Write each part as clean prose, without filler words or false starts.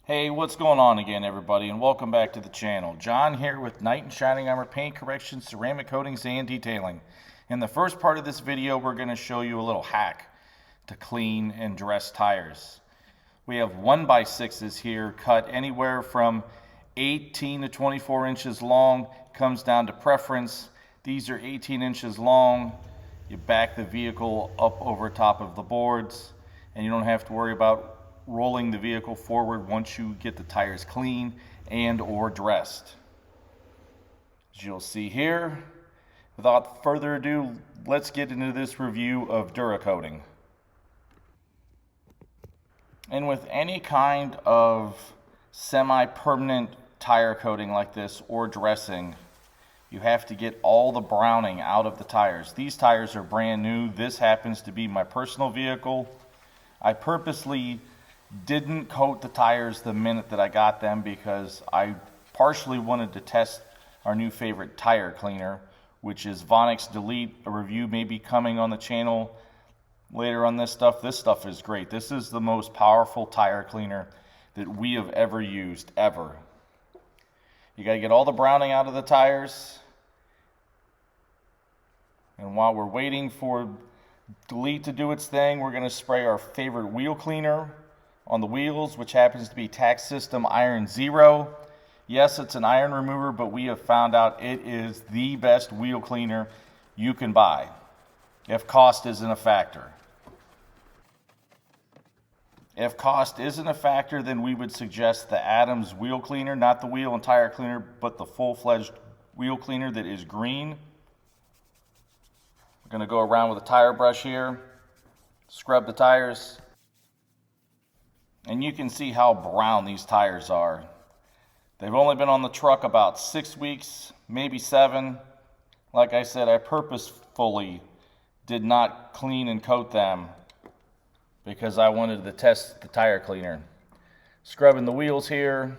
Hey, what's going on again, everybody, and welcome back to the channel. John here with Knight and Shining Armor Paint Correction, Ceramic Coatings, and Detailing. In the first part of this video, we're going to show you a little hack to clean and dress tires. We have 1x6s here, cut anywhere from 18 to 24 inches long. Comes down to preference. These are 18 inches long. You back the vehicle up over top of the boards, and you don't have to worry about rolling the vehicle forward once you get the tires clean and or dressed. As you'll see here, without further ado, let's get into this review of Dura coating. And with any kind of semi-permanent tire coating like this or dressing, you have to get all the browning out of the tires. These tires are brand new. This happens to be my personal vehicle. I purposely didn't coat the tires the minute that I got them because I partially wanted to test our new favorite tire cleaner, which is Vonix Delete. A review may be coming on the channel later on this stuff. This stuff is great. This is the most powerful tire cleaner that we have ever used, ever. You got to get all the browning out of the tires. And while we're waiting for Delete to do its thing, we're going to spray our favorite wheel cleaner on the wheels, which happens to be Tax System Iron Zero. Yes, it's an iron remover, but we have found out it is the best wheel cleaner you can buy, if cost isn't a factor. If cost isn't a factor, then we would suggest the Adams wheel cleaner, not the wheel and tire cleaner, but the full-fledged wheel cleaner that is green. We're going to go around with a tire brush here, scrub the tires. And you can see how brown these tires are. They've only been on the truck about 6 weeks, maybe 7. Like I said, I purposefully did not clean and coat them because I wanted to test the tire cleaner. Scrubbing the wheels here.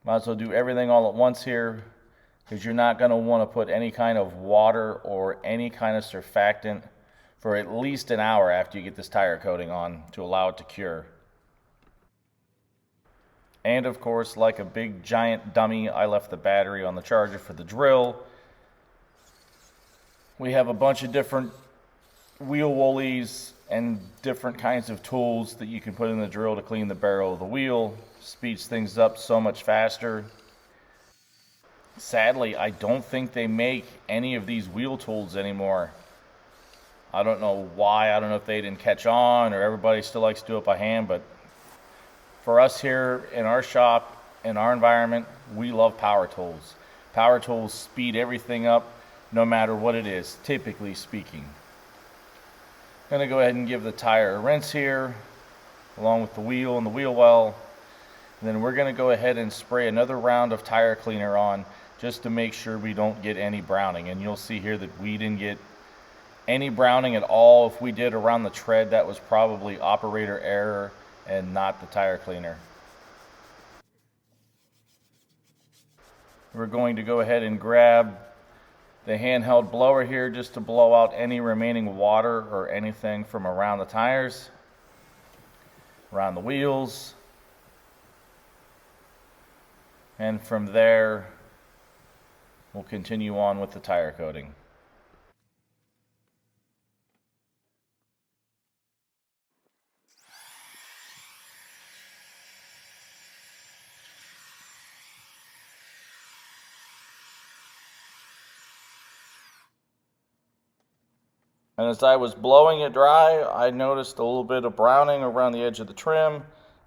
Might as well do everything all at once here because you're not going to want to put any kind of water or any kind of surfactant for at least an hour after you get this tire coating on to allow it to cure. And of course, like a big giant dummy, I left the battery on the charger for the drill. We have a bunch of different wheel woolies and different kinds of tools that you can put in the drill to clean the barrel of the wheel. Speeds things up so much faster. Sadly, I don't think they make any of these wheel tools anymore. I don't know why. I don't know if they didn't catch on or everybody still likes to do it by hand, but for us here in our shop, in our environment, we love power tools. Power tools speed everything up no matter what it is, typically speaking. I'm going to go ahead and give the tire a rinse here, along with the wheel and the wheel well. And then we're going to go ahead and spray another round of tire cleaner on just to make sure we don't get any browning. And you'll see here that we didn't get any browning at all. If we did around the tread, that was probably operator error and not the tire cleaner. We're going to go ahead and grab the handheld blower here just to blow out any remaining water or anything from around the tires, around the wheels. And from there, we'll continue on with the tire coating. And as I was blowing it dry, I noticed a little bit of browning around the edge of the trim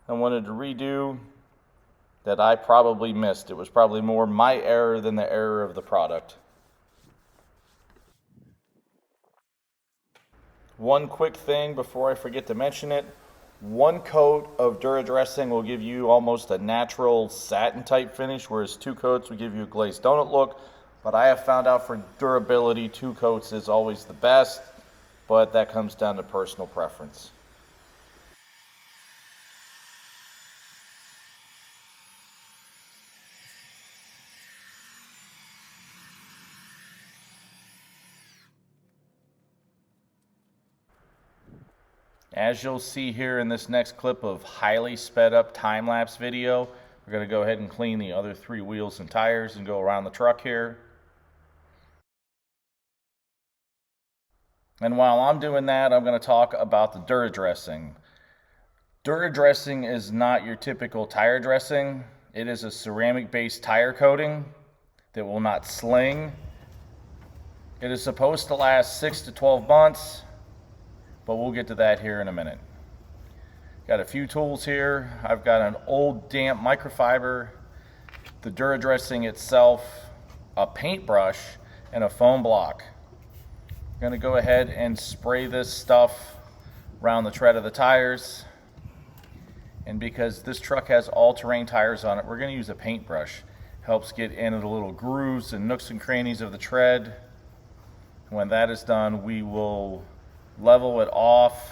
and wanted to redo that I probably missed. It was probably more my error than the error of the product. One quick thing before I forget to mention it. One coat of Dura dressing will give you almost a natural satin type finish, whereas 2 coats will give you a glazed donut look. But I have found out for durability, 2 coats is always the best, but that comes down to personal preference. As you'll see here in this next clip of highly sped up time-lapse video, we're going to go ahead and clean the other 3 wheels and tires and go around the truck here. And while I'm doing that, I'm going to talk about the Dura dressing. Dura dressing is not your typical tire dressing. It is a ceramic-based tire coating that will not sling. It is supposed to last 6 to 12 months, but we'll get to that here in a minute. Got a few tools here. I've got an old damp microfiber, the Dura dressing itself, a paintbrush, and a foam block. I'm going to go ahead and spray this stuff around the tread of the tires. And because this truck has all-terrain tires on it, we're going to use a paintbrush. Helps get into the little grooves and nooks and crannies of the tread. When that is done, we will level it off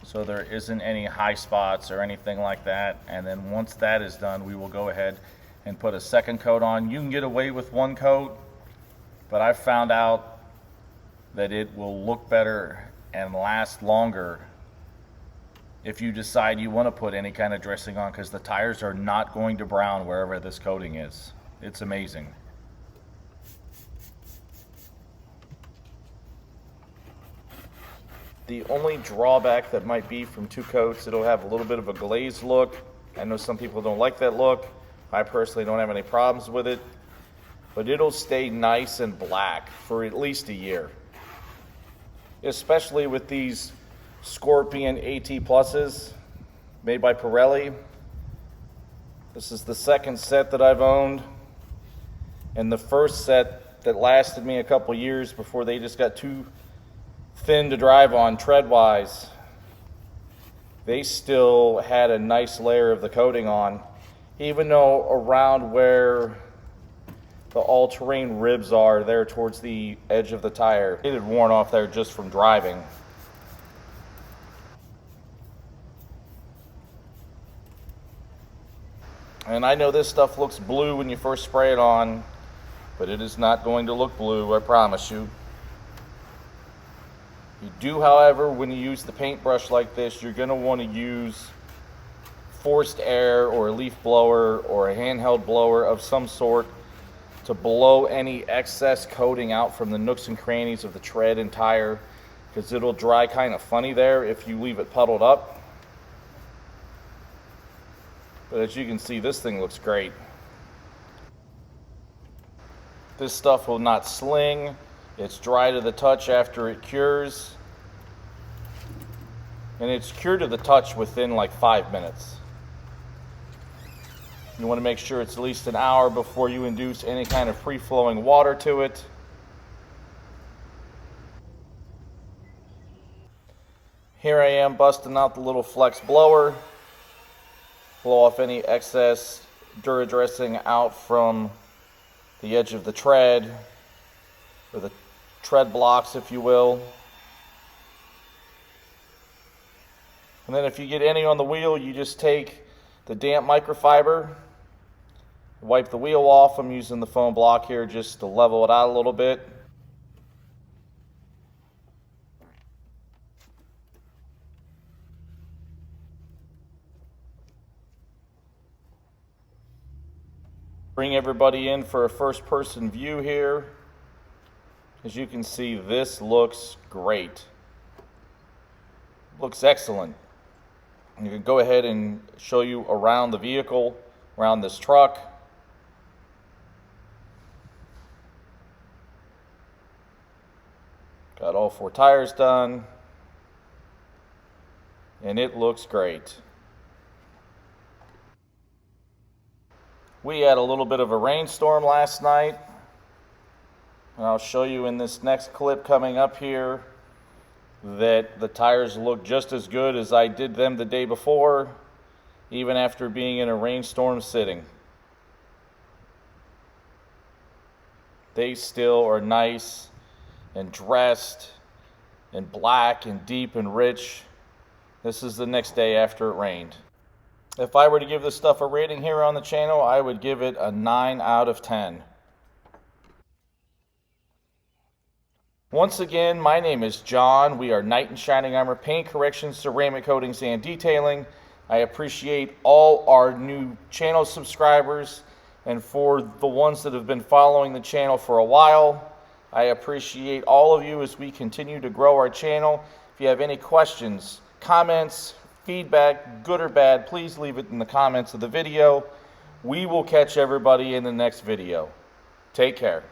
so there isn't any high spots or anything like that. And then once that is done, we will go ahead and put a second coat on. You can get away with 1 coat, but I've found out that it will look better and last longer if you decide you want to put any kind of dressing on, because the tires are not going to brown wherever this coating is. It's amazing. The only drawback that might be from 2 coats, it'll have a little bit of a glazed look. I know some people don't like that look. I personally don't have any problems with it, but it'll stay nice and black for at least a year. Especially with these Scorpion AT Pluses made by Pirelli. This is the 2nd set that I've owned, and the first set that lasted me a couple years before they just got too thin to drive on tread-wise. They still had a nice layer of the coating on, even though around where the all-terrain ribs are there towards the edge of the tire, it had worn off there just from driving. And I know this stuff looks blue when you first spray it on, but it is not going to look blue, I promise you. You do, however, when you use the paintbrush like this, you're going to want to use forced air or a leaf blower or a handheld blower of some sort to blow any excess coating out from the nooks and crannies of the tread and tire, because it'll dry kind of funny there if you leave it puddled up. But as you can see, this thing looks great. This stuff will not sling. It's dry to the touch after it cures. And it's cured to the touch within like 5 minutes. You want to make sure it's at least an hour before you induce any kind of free-flowing water to it. Here I am busting out the little flex blower. Blow off any excess Dura dressing out from the edge of the tread, or the tread blocks, if you will. And then if you get any on the wheel, you just take the damp microfiber, wipe the wheel off. I'm using the foam block here just to level it out a little bit. Bring everybody in for a first-person view here. As you can see, this looks great. Looks excellent. I'm going to go ahead and show you around the vehicle, around this truck. Got all 4 tires done, and it looks great. We had a little bit of a rainstorm last night, and I'll show you in this next clip coming up here that the tires look just as good as I did them the day before, even after being in a rainstorm sitting. They still are nice and dressed and black and deep and rich. This is the next day after it rained. If I were to give this stuff a rating here on the channel, I would give it a 9 out of 10. Once again, my name is John. We are Knight and Shining Armor Paint Corrections, Ceramic Coatings, and Detailing. I appreciate all our new channel subscribers, and for the ones that have been following the channel for a while, I appreciate all of you as we continue to grow our channel. If you have any questions, comments, feedback, good or bad, please leave it in the comments of the video. We will catch everybody in the next video. Take care.